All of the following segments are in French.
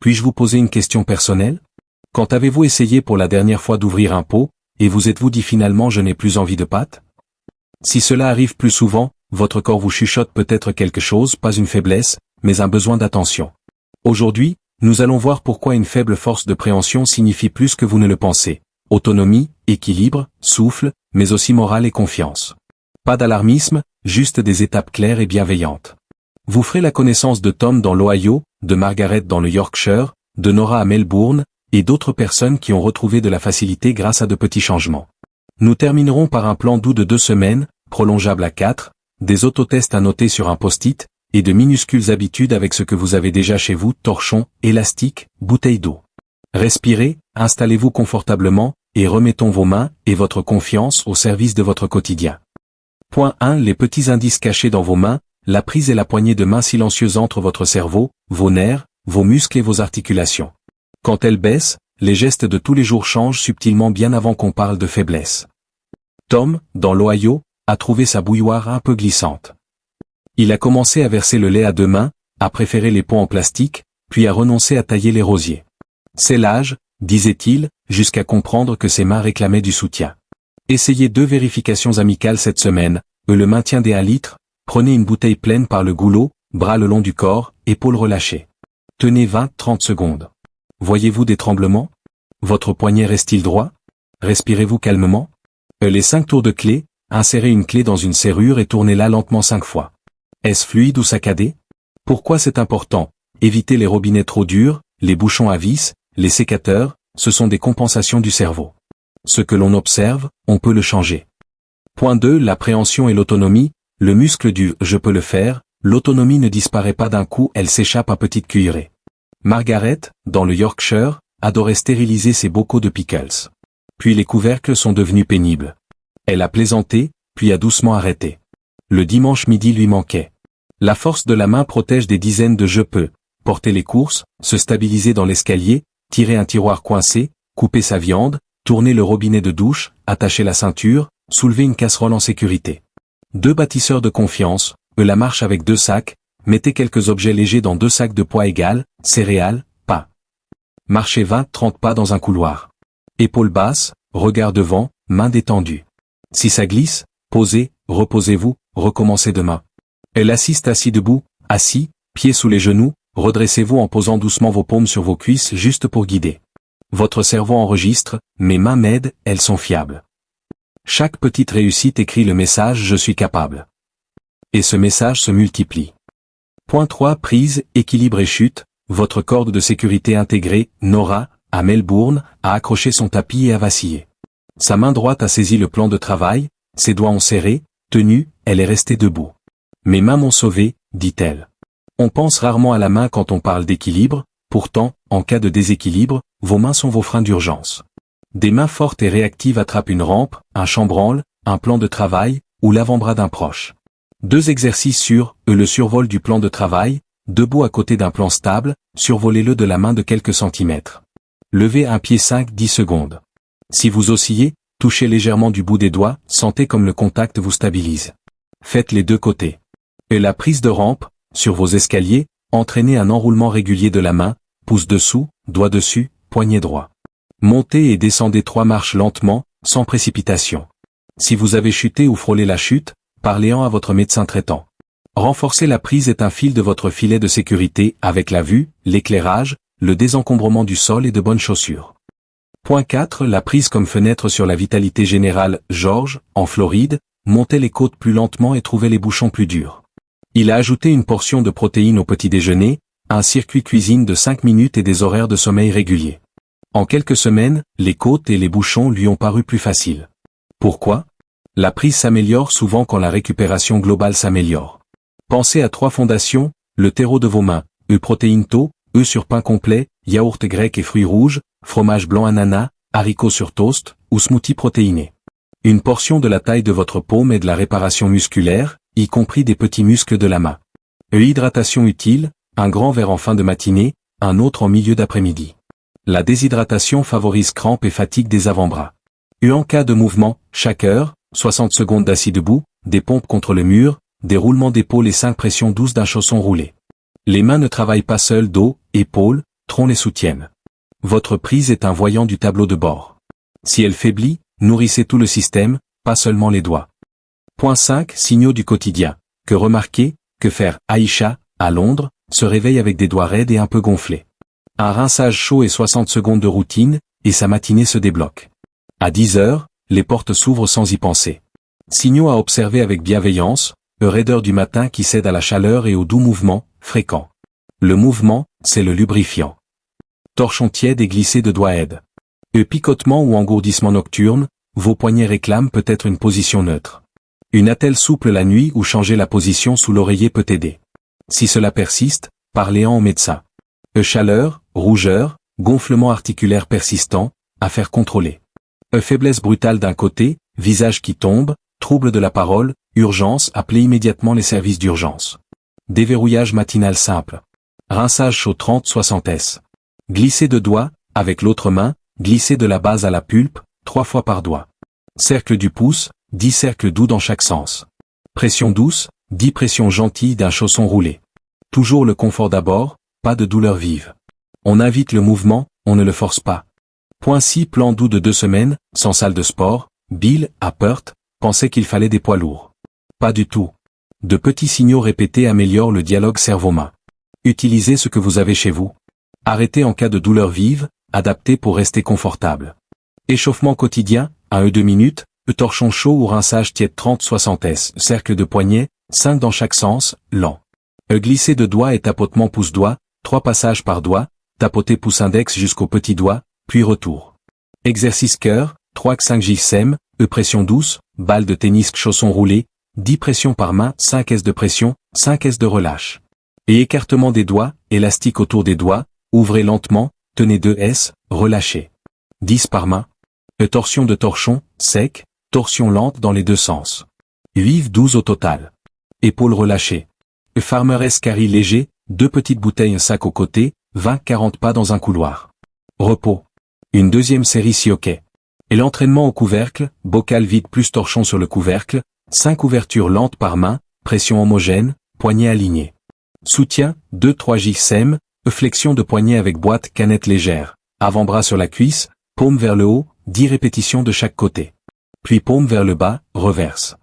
Puis-je vous poser une question personnelle? Quand avez-vous essayé pour la dernière fois d'ouvrir un pot, et vous êtes-vous dit finalement je n'ai plus envie de pâtes? Si cela arrive plus souvent, votre corps vous chuchote peut-être quelque chose, pas une faiblesse, mais un besoin d'attention. Aujourd'hui, nous allons voir pourquoi une faible force de préhension signifie plus que vous ne le pensez. Autonomie, équilibre, souffle, mais aussi morale et confiance. Pas d'alarmisme, juste des étapes claires et bienveillantes. Vous ferez la connaissance de Tom dans l'Ohio, de Margaret dans le Yorkshire, de Nora à Melbourne, et d'autres personnes qui ont retrouvé de la facilité grâce à de petits changements. Nous terminerons par un plan doux de 2 semaines, prolongeable à 4, des autotests à noter sur un post-it, et de minuscules habitudes avec ce que vous avez déjà chez vous, torchon, élastique, bouteille d'eau. Respirez, installez-vous confortablement, et remettons vos mains et votre confiance au service de votre quotidien. Point 1. Les petits indices cachés dans vos mains, la prise et la poignée de main silencieuse entre votre cerveau, vos nerfs, vos muscles et vos articulations. Quand elles baissent, les gestes de tous les jours changent subtilement bien avant qu'on parle de faiblesse. Tom, dans l'Ohio, a trouvé sa bouilloire un peu glissante. Il a commencé à verser le lait à 2 mains, a préféré les pots en plastique, puis a renoncé à tailler les rosiers. C'est l'âge, disait-il, jusqu'à comprendre que ses mains réclamaient du soutien. Essayez 2 vérifications amicales cette semaine, le maintien des 1 litre, prenez une bouteille pleine par le goulot, bras le long du corps, épaules relâchées. Tenez 20-30 secondes. Voyez-vous des tremblements? Votre poignet reste-t-il droit? Respirez-vous calmement? Les 5 tours de clé, insérez une clé dans une serrure et tournez-la lentement 5 fois. Est-ce fluide ou saccadé? Pourquoi c'est important? Évitez les robinets trop durs, les bouchons à vis, les sécateurs, ce sont des compensations du cerveau. Ce que l'on observe, on peut le changer. Point 2. L'appréhension et l'autonomie, le muscle du « je peux le faire », l'autonomie ne disparaît pas d'un coup, elle s'échappe à petite cuillerée. Margaret, dans le Yorkshire, adorait stériliser ses bocaux de pickles. Puis les couvercles sont devenus pénibles. Elle a plaisanté, puis a doucement arrêté. Le dimanche midi lui manquait. La force de la main protège des dizaines de « je peux », porter les courses, se stabiliser dans l'escalier, tirer un tiroir coincé, couper sa viande, tourner le robinet de douche, attacher la ceinture, soulever une casserole en sécurité. 2 bâtisseurs de confiance, la marche avec 2 sacs, mettez quelques objets légers dans 2 sacs de poids égal, céréales, pain. Marchez 20-30 pas dans un couloir. Épaules basses, regard devant, mains détendues. Si ça glisse, posez, reposez-vous, recommencez demain. Elle assiste assis debout, assis, pieds sous les genoux, redressez-vous en posant doucement vos paumes sur vos cuisses juste pour guider. Votre cerveau enregistre, mes mains m'aident, elles sont fiables. Chaque petite réussite écrit le message « Je suis capable ». Et ce message se multiplie. Point 3. Prise, équilibre et chute, votre corde de sécurité intégrée, Nora, à Melbourne, a accroché son tapis et a vacillé. Sa main droite a saisi le plan de travail, ses doigts ont serré, tenu, elle est restée debout. Mes mains m'ont sauvé, dit-elle. On pense rarement à la main quand on parle d'équilibre, pourtant, en cas de déséquilibre, vos mains sont vos freins d'urgence. Des mains fortes et réactives attrapent une rampe, un chambranle, un plan de travail, ou l'avant-bras d'un proche. 2 exercices sur le survol du plan de travail, debout à côté d'un plan stable, survolez-le de la main de quelques centimètres. Levez un pied 5-10 secondes. Si vous oscillez, touchez légèrement du bout des doigts, sentez comme le contact vous stabilise. Faites les 2 côtés. Et la prise de rampe, sur vos escaliers, entraînez un enroulement régulier de la main, pouce dessous, doigt dessus, poignet droit. Montez et descendez 3 marches lentement, sans précipitation. Si vous avez chuté ou frôlé la chute, parlez-en à votre médecin traitant. Renforcer la prise est un fil de votre filet de sécurité avec la vue, l'éclairage, le désencombrement du sol et de bonnes chaussures. Point 4. La prise comme fenêtre sur la vitalité générale, George, en Floride, montez les côtes plus lentement et trouvez les bouchons plus durs. Il a ajouté une portion de protéines au petit déjeuner, un circuit cuisine de 5 minutes et des horaires de sommeil réguliers. En quelques semaines, les côtes et les bouchons lui ont paru plus faciles. Pourquoi? La prise s'améliore souvent quand la récupération globale s'améliore. Pensez à 3 fondations, le terreau de vos mains, protéines tôt, sur pain complet, yaourt grec et fruits rouges, fromage blanc ananas, haricots sur toast, ou smoothie protéiné. Une portion de la taille de votre paume est de la réparation musculaire, y compris des petits muscles de la main. Hydratation utile, un grand verre en fin de matinée, un autre en milieu d'après-midi. La déshydratation favorise crampes et fatigue des avant-bras. En cas de mouvement, chaque heure, 60 secondes d'assis debout, des pompes contre le mur, des roulements d'épaules et 5 pressions douces d'un chausson roulé. Les mains ne travaillent pas seules dos, épaules, troncs les soutiennent. Votre prise est un voyant du tableau de bord. Si elle faiblit, nourrissez tout le système, pas seulement les doigts. Point 5. Signaux du quotidien. Que remarquer, que faire? Aïcha, à Londres, se réveille avec des doigts raides et un peu gonflés. Un rinçage chaud et 60 secondes de routine, et sa matinée se débloque. À 10 heures, les portes s'ouvrent sans y penser. Signaux à observer avec bienveillance, raideur du matin qui cède à la chaleur et au doux mouvement, fréquent. Le mouvement, c'est le lubrifiant. Torchon tiède et glissé de doigts aides. Picotement ou engourdissement nocturne, vos poignets réclament peut-être une position neutre. Une attelle souple la nuit ou changer la position sous l'oreiller peut aider. Si cela persiste, parlez-en au médecin. Chaleur, rougeur, gonflement articulaire persistant, affaire contrôlée. Faiblesse brutale d'un côté, visage qui tombe, trouble de la parole, urgence, appelez immédiatement les services d'urgence. Déverrouillage matinal simple. Rinçage chaud 30-60 s. Glisser de doigt, avec l'autre main, glisser de la base à la pulpe, 3 fois par doigt. Cercle du pouce, 10 cercles doux dans chaque sens. Pression douce, 10 pressions gentilles d'un chausson roulé. Toujours le confort d'abord, pas de douleur vive. On invite le mouvement, on ne le force pas. Point 6. Plan doux de 2 semaines, sans salle de sport. Bill, à Perth, pensait qu'il fallait des poids lourds. Pas du tout. De petits signaux répétés améliorent le dialogue cerveau-main. Utilisez ce que vous avez chez vous. Arrêtez en cas de douleur vive, adaptez pour rester confortable. Échauffement quotidien, 1-2 minutes, torchon chaud ou rinçage tiède 30-60 s. Cercle de poignet, 5 dans chaque sens, lent. Glisser de doigt et tapotement pouce-doigt, 3 passages par doigt, tapoter pouce-index jusqu'au petit doigt, puis retour. Exercice cœur, 3-5 JSM, pression douce, balle de tennis chausson roulé, 10 pressions par main, 5 S de pression, 5 S de relâche. Et écartement des doigts, élastique autour des doigts, ouvrez lentement, tenez 2 S, relâchez. 10 par main. Torsion de torchon, sec, torsion lente dans les deux sens. Vive 12 au total. Épaules relâchées. Farmer escarry léger, 2 petites bouteilles un sac au côté, 20-40 pas dans un couloir. Repos. Une deuxième série si ok. Et l'entraînement au couvercle, bocal vide plus torchon sur le couvercle, 5 ouvertures lentes par main, pression homogène, poignet aligné. Soutien, 2-3 JSM, flexion de poignet avec boîte canette légère, avant-bras sur la cuisse, paume vers le haut, 10 répétitions de chaque côté. Puis paume vers le bas, reverse.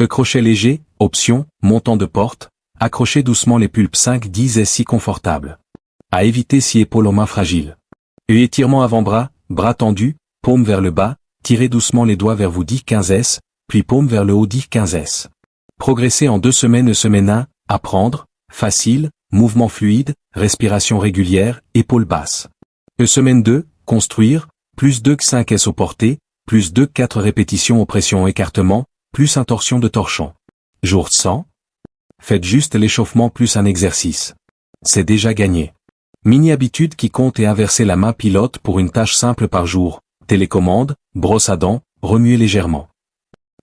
Crochet léger, option, montant de porte, accrochez doucement les pulpes 5-10 s si confortable. À éviter si épaules aux mains fragiles. Étirement avant-bras, bras tendus, paume vers le bas, tirez doucement les doigts vers vous 10-15 s, puis paume vers le haut 10-15 s. Progressez en 2 semaines. Semaine 1, apprendre, facile, mouvement fluide, respiration régulière, épaules basses. Semaine 2, construire, plus 2-5 s au porté, plus 2-4 répétitions aux pressions écartement, plus un torsion de torchon. Jour 100. Faites juste l'échauffement plus un exercice. C'est déjà gagné. Mini-habitude qui compte et inverser la main pilote pour une tâche simple par jour. Télécommande, brosse à dents, remuez légèrement.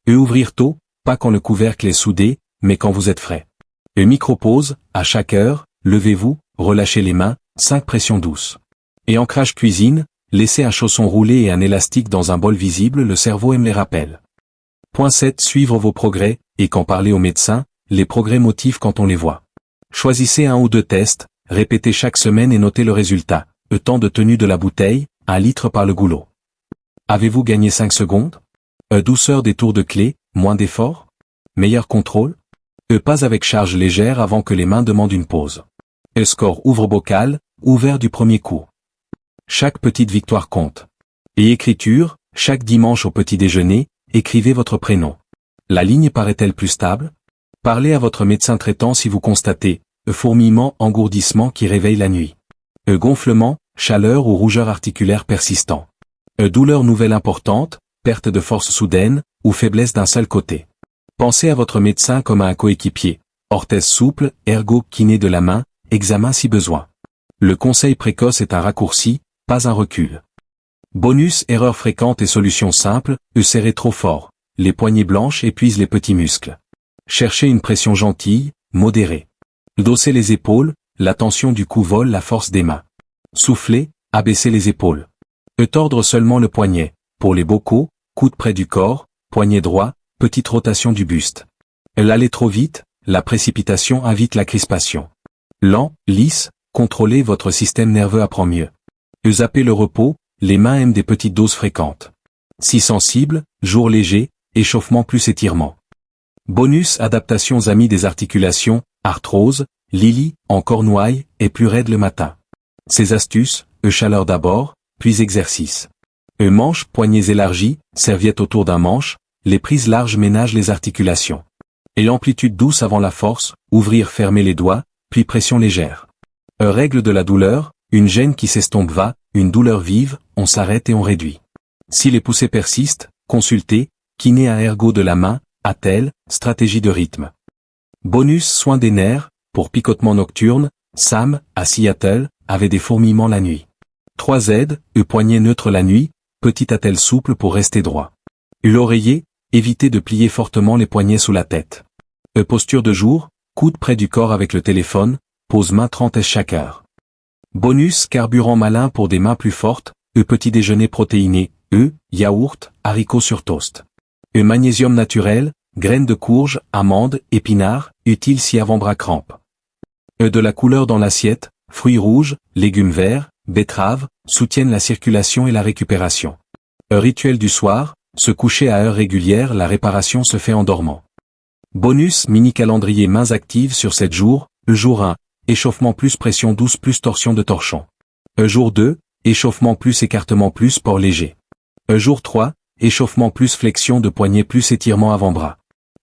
Ouvrir tôt, pas quand le couvercle est soudé, mais quand vous êtes frais. Micro-pause, à chaque heure, levez-vous, relâchez les mains, 5 pressions douces. Et ancrage cuisine, laissez un chausson roulé et un élastique dans un bol visible, le cerveau aime les rappels. Point 7. Suivre vos progrès, et quand parler au médecin, les progrès motivent quand on les voit. Choisissez 1 ou 2 tests, répétez chaque semaine et notez le résultat. Temps de tenue de la bouteille, 1 litre par le goulot. Avez-vous gagné 5 secondes? Douceur des tours de clé, moins d'effort? Meilleur contrôle? Pas avec charge légère avant que les mains demandent une pause. Score ouvre bocal, ouvert du premier coup. Chaque petite victoire compte. Et écriture, chaque dimanche au petit déjeuner, écrivez votre prénom. La ligne paraît-elle plus stable? Parlez à votre médecin traitant si vous constatez fourmillement, engourdissement qui réveille la nuit. Gonflement, chaleur ou rougeur articulaire persistant. Douleur nouvelle importante, perte de force soudaine, ou faiblesse d'un seul côté. Pensez à votre médecin comme à un coéquipier. Orthèse souple, ergo kiné de la main, examen si besoin. Le conseil précoce est un raccourci, pas un recul. Bonus, erreur fréquente et solution simple, serrer trop fort. Les poignées blanches épuisent les petits muscles. Cherchez une pression gentille, modérée. Dosser les épaules, la tension du cou vole la force des mains. Souffler, abaisser les épaules. Tordre seulement le poignet. Pour les bocaux, coude près du corps, poignet droit, petite rotation du buste. L'aller trop vite, la précipitation invite la crispation. Lent, lisse, contrôlez votre système nerveux apprend mieux. Zappez le repos, les mains aiment des petites doses fréquentes. Si sensible, jour léger, échauffement plus étirement. Bonus adaptations amis des articulations, arthrose, Lily, en cornouailles, et plus raide le matin. Ces astuces, chaleur d'abord, puis exercice. Manches, poignets élargis, serviette autour d'un manche, les prises larges ménagent les articulations. Et amplitude douce avant la force, ouvrir fermer les doigts, puis pression légère. Règle de la douleur, une gêne qui s'estompe va, une douleur vive, on s'arrête et on réduit. Si les poussées persistent, consultez, kiné à ergo de la main, attelle, stratégie de rythme. Bonus soin des nerfs, pour picotement nocturne, Sam, à Seattle, avait des fourmillements la nuit. 3Z, poignet neutre la nuit, petit attelle souple pour rester droit. L'oreiller, évitez de plier fortement les poignets sous la tête. Posture de jour, coude près du corps avec le téléphone, pose main 30 s chaque heure. Bonus carburant malin pour des mains plus fortes, petit déjeuner protéiné, yaourt, haricots sur toast. Magnésium naturel, graines de courge, amandes, épinards, utile si avant-bras crampe. De la couleur dans l'assiette, fruits rouges, légumes verts, betteraves, soutiennent la circulation et la récupération. Rituel du soir, se coucher à heure régulière, la réparation se fait en dormant. Bonus mini calendrier mains actives sur 7 jours, jour 1, échauffement plus pression douce plus torsion de torchon. Jour 2, échauffement plus écartement plus port léger. Jour 3, échauffement plus flexion de poignet plus étirement avant-bras.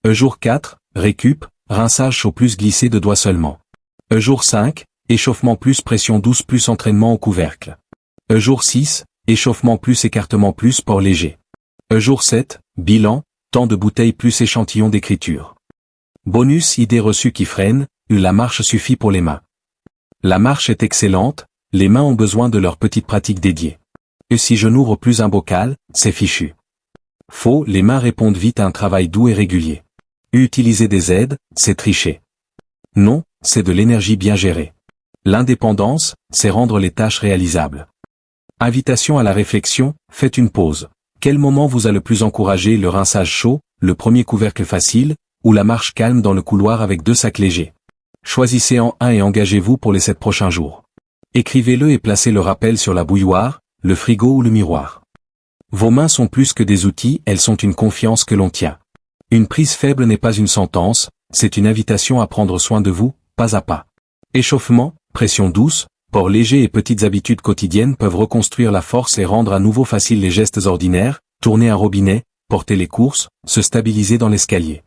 Jour 4, récup, rinçage chaud plus glissé de doigts seulement. Jour 5, échauffement plus pression douce plus entraînement au couvercle. Jour 6, échauffement plus écartement plus port léger. Jour 7, bilan, temps de bouteille plus échantillon d'écriture. Bonus idée reçue qui freine, la marche suffit pour les mains. La marche est excellente, les mains ont besoin de leur petite pratique dédiée. Et si je n'ouvre plus un bocal, c'est fichu. Faux, les mains répondent vite à un travail doux et régulier. Utiliser des aides, c'est tricher. Non, c'est de l'énergie bien gérée. L'indépendance, c'est rendre les tâches réalisables. Invitation à la réflexion, faites une pause. Quel moment vous a le plus encouragé, le rinçage chaud, le premier couvercle facile, ou la marche calme dans le couloir avec 2 sacs légers? Choisissez en un et engagez-vous pour les 7 prochains jours. Écrivez-le et placez le rappel sur la bouilloire, le frigo ou le miroir. Vos mains sont plus que des outils, elles sont une confiance que l'on tient. Une prise faible n'est pas une sentence, c'est une invitation à prendre soin de vous, pas à pas. Échauffement, pression douce, port léger et petites habitudes quotidiennes peuvent reconstruire la force et rendre à nouveau faciles les gestes ordinaires, tourner un robinet, porter les courses, se stabiliser dans l'escalier.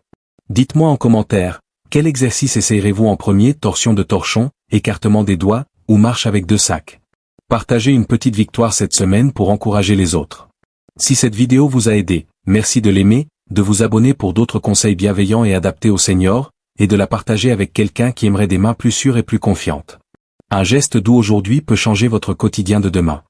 Dites-moi en commentaire, quel exercice essayerez-vous en premier, torsion de torchon, écartement des doigts, ou marche avec 2 sacs? Partagez une petite victoire cette semaine pour encourager les autres. Si cette vidéo vous a aidé, merci de l'aimer, de vous abonner pour d'autres conseils bienveillants et adaptés aux seniors, et de la partager avec quelqu'un qui aimerait des mains plus sûres et plus confiantes. Un geste doux aujourd'hui peut changer votre quotidien de demain.